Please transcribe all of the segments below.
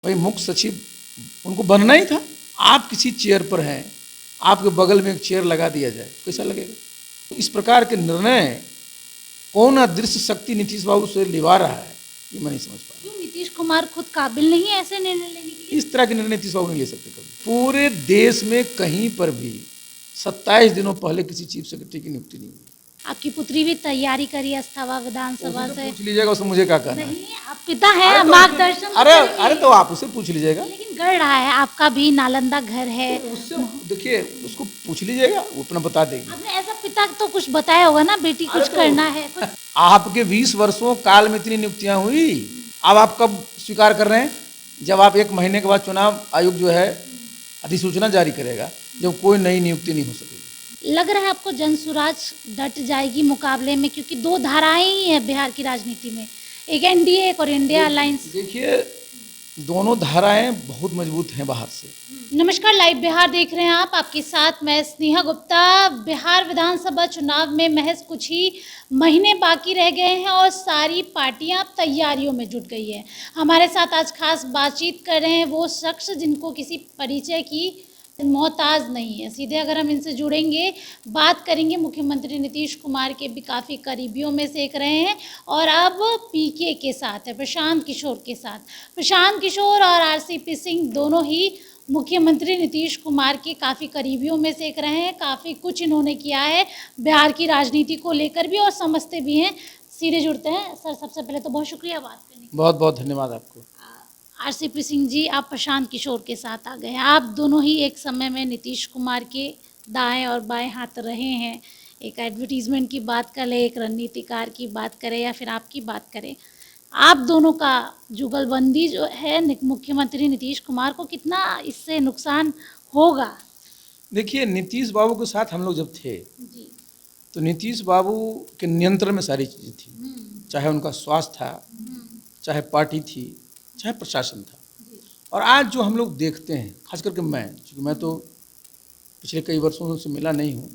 भाई मुख्य सचिव उनको बनना ही था। आप किसी चेयर पर हैं, आपके बगल में एक चेयर लगा दिया जाए, कैसा लगेगा? इस प्रकार के निर्णय कौन अदृश्य शक्ति नीतीश बाबू से लिवा रहा है, ये मैं नहीं समझ पा रहा। क्यों नीतीश कुमार खुद काबिल नहीं है ऐसे निर्णय लेने के लिए? इस तरह के निर्णय नीतीश बाबू नहीं ले सकते कभी। पूरे देश में कहीं पर भी 27 दिनों पहले किसी चीफ सेक्रेटरी की नियुक्ति नहीं हुई। आपकी पुत्री भी तैयारी करी अस्थावा विधानसभा से। पूछ लीजिएगा, उसमें मुझे क्या कहना है। नहीं, आप पिता हैं, मार्गदर्शन तो अरे तो आप उससे पूछ लीजिएगा। लेकिन गढ़ रहा है, आपका भी नालंदा घर है। उससे देखिए, उसको पूछ लीजिएगा, वो अपना बता देगी। आपने ऐसा पिता तो कुछ बताया होगा ना, बेटी कुछ करना है कुछ। आपके 20 वर्षों काल में इतनी नियुक्तियां हुई, अब आप कब स्वीकार कर रहे हैं? जब आप 1 महीने के बाद चुनाव आयोग जो है अधिसूचना जारी करेगा, जब कोई नई नियुक्ति नहीं हो सकेगी। लग रहा है आपको जनसुराज डट जाएगी मुकाबले में, क्योंकि 2 धाराएं ही हैं बिहार की राजनीति में, एक एनडीए एक और इंडिया अलायंस। देखिए, दोनों धाराएं बहुत मजबूत हैं बाहर से। नमस्कार, लाइव बिहार देख रहे हैं आप, आपके साथ मैं स्नेहा गुप्ता। बिहार विधानसभा चुनाव में महज कुछ ही महीने बाकी रह गए हैं और सारी पार्टियां अब तैयारियों में जुट गई है। हमारे साथ आज खास बातचीत कर रहे हैं वो शख्स जिनको किसी परिचय की मोहताज नहीं है। सीधे अगर हम इनसे जुड़ेंगे, बात करेंगे, मुख्यमंत्री नीतीश कुमार के भी काफ़ी करीबियों में से एक रहे हैं और अब पीके के साथ है, प्रशांत किशोर के साथ। प्रशांत किशोर और आरसीपी सिंह दोनों ही मुख्यमंत्री नीतीश कुमार के काफ़ी करीबियों में से एक रहे हैं। काफ़ी कुछ इन्होंने किया है बिहार की राजनीति को लेकर भी और समझते भी हैं। सीधे जुड़ते हैं सर, सबसे पहले तो बहुत शुक्रिया बात करने के लिए। बहुत बहुत धन्यवाद आपको। आरसीपी सिंह जी, आप प्रशांत किशोर के साथ आ गए हैं। आप दोनों ही एक समय में नीतीश कुमार के दाएं और बाएं हाथ रहे हैं। एक एडवर्टीजमेंट की बात करें, एक रणनीतिकार की बात करें या फिर आपकी बात करें, आप दोनों का जुगलबंदी जो है मुख्यमंत्री नीतीश कुमार को कितना इससे नुकसान होगा? देखिए, नीतीश बाबू के साथ हम लोग जब थे जी। तो नीतीश बाबू के नियंत्रण में सारी चीज़ें थी, चाहे उनका स्वास्थ्य था, चाहे पार्टी थी, चाहे प्रशासन था। और आज जो हम लोग देखते हैं, खास करके क्योंकि मैं तो पिछले कई वर्षों से मिला नहीं हूँ,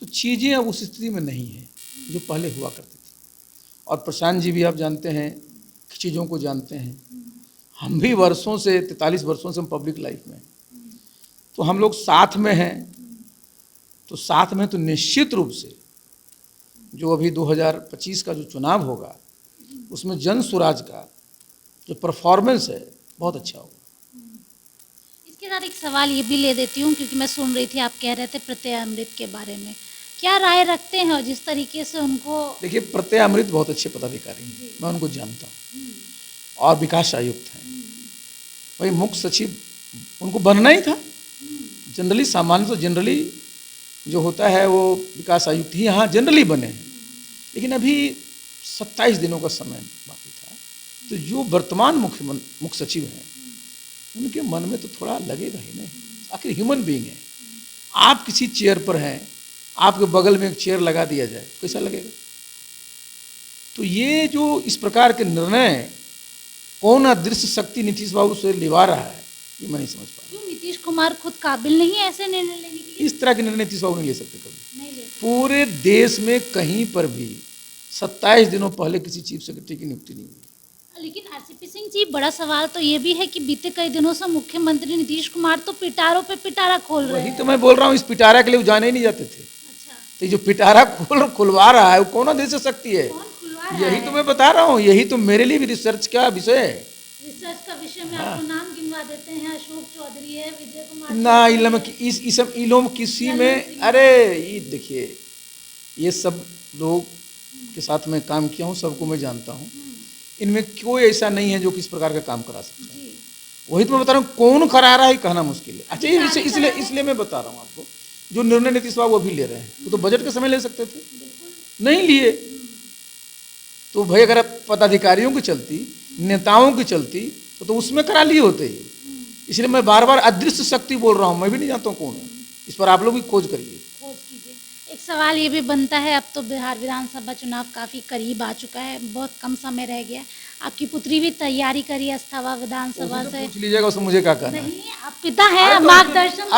तो चीज़ें अब उस स्थिति में नहीं हैं जो पहले हुआ करती थी। और प्रशांत जी भी आप जानते हैं, चीज़ों को जानते हैं। हम भी वर्षों से 43 वर्षों से हम पब्लिक लाइफ में, तो हम लोग साथ में हैं। तो साथ में तो निश्चित रूप से जो अभी 2025 का जो चुनाव होगा, उसमें जन स्वराज का जो परफॉर्मेंस है बहुत अच्छा होगा। इसके साथ एक सवाल ये भी ले देती हूँ, क्योंकि मैं सुन रही थी आप कह रहे थे प्रत्यय अमृत के बारे में, क्या राय रखते हैं? और जिस तरीके से उनको, देखिए, प्रत्यय अमृत बहुत अच्छे पदाधिकारी हैं, मैं उनको जानता हूँ, और विकास आयुक्त हैं। भाई मुख्य सचिव उनको बनना ही था। जनरली सामान्य तो जनरली जो होता है वो विकास आयुक्त ही यहाँ जनरली बने हैं, लेकिन अभी 27 दिनों का समय बाकी था। तो जो वर्तमान मुख्य सचिव हैं, उनके मन में तो थोड़ा लगेगा ही नहीं। आखिर ह्यूमन बीइंग है। आप किसी चेयर पर हैं, आपके बगल में एक चेयर लगा दिया जाए, कैसा लगेगा? तो ये जो इस प्रकार के निर्णय कौन अदृश्य शक्ति नीतीश बाबू से लिवा रहा है, ये मैं नहीं समझ पा रहा। क्यों नीतीश कुमार खुद काबिल नहीं है ऐसे निर्णय लेने के लिए? इस तरह के निर्णय नीतीश बाबू नहीं ले सकते कभी। नहीं ले सकते। पूरे देश में कहीं पर भी 27 दिनों पहले किसी चीफ सेक्रेटरी की नियुक्ति नहीं हुई। लेकिन आरसीपी सिंह जी, बड़ा सवाल तो ये भी है कि बीते कई दिनों से मुख्यमंत्री नीतीश कुमार तो पिटारों पे पिटारा खोल रहे वही हैं। तो मैं बोल रहा हूँ, इस पिटारा के लिए वो जाने ही नहीं जाते थे। अच्छा, तो जो पिटारा खुलवा रहा है वो कौन अदृश्य शक्ति है? कौन खुलवा रहा यही है? तो मैं बता रहा हूँ, यही तो मेरे लिए भी रिसर्च का विषय है। रिसर्च का विषय में आपको नाम गिनवा देते हैं, अशोक चौधरी है, विजय कुमार ना चौधरी इलम है। इस सब इलोम किसी में, अरे ये देखिए, ये सब लोग के साथ मैं काम किया हूँ, सबको मैं जानता हूँ। इनमें कोई ऐसा नहीं है जो किस प्रकार का काम करा सकता है। जी। वही तो मैं बता रहा हूँ, कौन करा रहा है कहना मुश्किल है। अच्छा, इसलिए मैं बता रहा हूँ आपको, जो निर्णय नीतीश बाबू अभी ले रहे हैं, वो तो बजट के समय ले सकते थे, नहीं लिए। तो भाई अगर पदाधिकारियों की चलती, नेताओं की चलती, तो उसमें करा लिए होते ही। इसलिए मैं बार बार अदृश्य शक्ति बोल रहा हूँ, मैं भी नहीं जानता हूँ कौन है। इस पर आप लोग भी खोज करिए। खोज कीजिए। एक सवाल ये भी बनता है, अब तो बिहार विधानसभा चुनाव काफ़ी करीब आ चुका है, बहुत कम समय रह गया है। आपकी पुत्री भी तैयारी करी अस्थावा विधानसभा तो से। पूछ लीजिएगा, उसमें मुझे क्या कहना है। नहीं, आप पिता हैं, मार्गदर्शन तो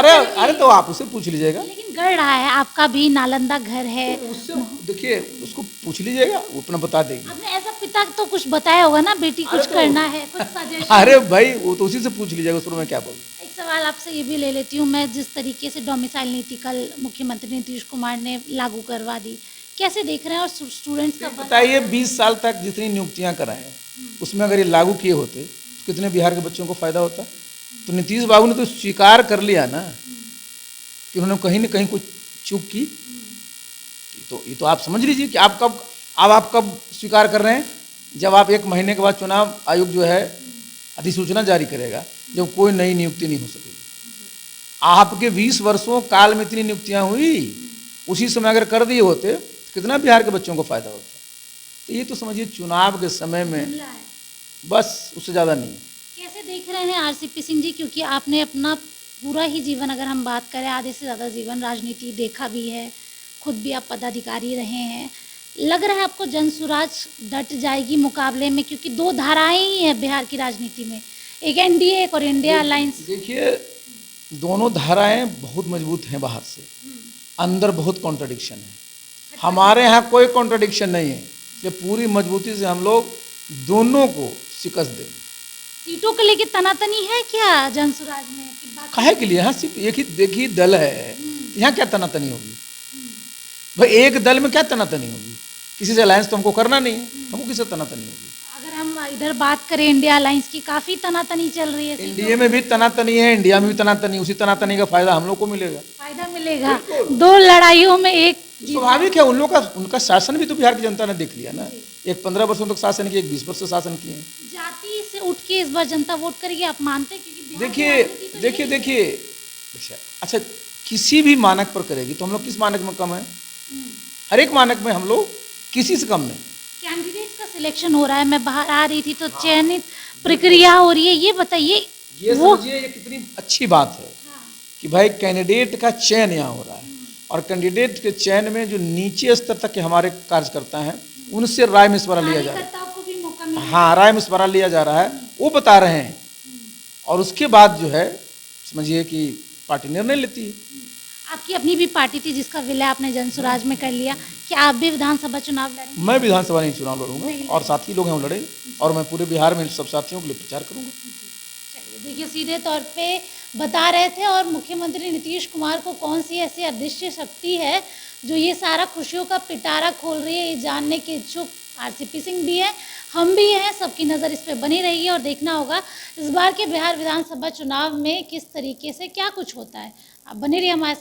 अरे तो आप उससे पूछ लीजिएगा। लेकिन गढ़ रहा है, आपका भी नालंदा घर है। उससे देखिए, उसको पूछ लीजिएगा, वो अपना बता देगी। आपने ऐसा पिता तो कुछ बताया होगा ना, बेटी कुछ करना है, कुछ सजेशन। अरे भाई वो तो उसी से पूछ लीजिएगा, उसमें मैं क्या बोलूँ। एक सवाल आपसे ये भी ले लेती हूँ मैं, जिस तरीके से डोमिसाइल नीति कल मुख्यमंत्री नीतीश कुमार ने लागू करवा दी, कैसे देख रहे हैं? और स्टूडेंट्स का बताइए 20 साल तक जितनी नियुक्तियां कराए हैं उसमें अगर ये लागू किए होते तो कितने बिहार के बच्चों को फायदा होता। तो नीतीश बाबू ने तो स्वीकार कर लिया ना कि उन्होंने कहीं न कहीं कुछ चूक की। ये तो आप समझ लीजिए कि आप कब स्वीकार कर रहे हैं, जब आप 1 महीने के बाद चुनाव आयोग जो है अधिसूचना जारी करेगा, जब कोई नई नियुक्ति नहीं हो सकेगी। आपके 20 वर्षों काल में इतनी नियुक्तियां हुई, उसी समय अगर कर दिए होते कितना बिहार के बच्चों को फायदा होता। तो ये तो समझिए चुनाव के समय में बस, उससे ज़्यादा नहीं। कैसे देख रहे हैं आरसीपी सिंह जी, क्योंकि आपने अपना पूरा ही जीवन, अगर हम बात करें आधे से ज़्यादा जीवन राजनीति देखा भी है, खुद भी आप पदाधिकारी रहे हैं, लग रहा है आपको जनसुराज डट जाएगी मुकाबले में? क्योंकि 2 धाराएं ही हैं बिहार की राजनीति में, एक एनडीए एक और इंडिया अलायंस। देखिए दोनों धाराएं बहुत मजबूत हैं बाहर से, अंदर बहुत कॉन्ट्रडिक्शन है। हमारे यहाँ कोई कॉन्ट्रडिक्शन नहीं है, ये पूरी मजबूती से हम लोग दोनों को शिकस्त देंगे। सीटों को लेके तनातनी है क्या जनसुराज में? काहे के लिए? यहाँ सिर्फ एक ही दल है, यहाँ क्या तनातनी होगी भाई? एक दल में क्या तनातनी होगी? किसी से अलायंस तो हमको करना नहीं है, हमको किसी से तनातनी होगी? अगर हम इधर बात करें इंडिया अलायंस की, काफी तनातनी चल रही है। इंडिया में भी तनातनी है, इंडिया में भी तनातनी, उसी तनातनी का फायदा हम लोग को मिलेगा। फायदा मिलेगा, 2 लड़ाइयों में एक। स्वाभाविक है, उन लोग का उनका शासन भी तो बिहार की जनता ने देख लिया ना। एक 15 वर्षों तक शासन किया, एक 20 वर्ष शासन किए। जाति से उठ के इस बार जनता वोट करेगी, आप मानते हैं? क्योंकि देखिए अच्छा, किसी भी मानक पर करेगी तो हम लोग किस मानक में कम है? हर एक मानक में हम लोग किसी से कम नहीं। कैंडिडेट का सिलेक्शन हो रहा है, मैं बाहर आ रही थी तो चयनित प्रक्रिया हो रही है, ये बताइए। ये समझिए ये कितनी अच्छी बात है कि भाई कैंडिडेट का चयन यहाँ हो रहा है, और कैंडिडेट के चयन में जो नीचे स्तर तक के हमारे कार्यकर्ता हैं उनसे राय मशवरा लिया जा रहा है। हाँ, राय मशवरा लिया जा रहा है, वो बता रहे हैं, और उसके बाद जो है समझिए कि पार्टी निर्णय लेती है। आपकी अपनी भी पार्टी थी जिसका विलय आपने जनसुराज में कर लिया, क्या आप भी विधानसभा चुनाव लड़ेंगे? मैं विधानसभा नहीं चुनाव लड़ूंगा, और साथी लोग हैं वो लड़े, और मैं पूरे बिहार में सब साथियों के लिए प्रचार करूंगा। चलिए, देखिए सीधे तौर पे बता रहे थे, और मुख्यमंत्री नीतीश कुमार को कौन सी ऐसी अदृश्य शक्ति है जो ये सारा खुशियों का पिटारा खोल रही है, ये जानने के इच्छुक आरसीपी सिंह भी है, हम भी हैं, सबकी नज़र इस पे बनी रहेगी, और देखना होगा इस बार के बिहार विधानसभा चुनाव में किस तरीके से क्या कुछ होता है। आप बने रहिए हमारे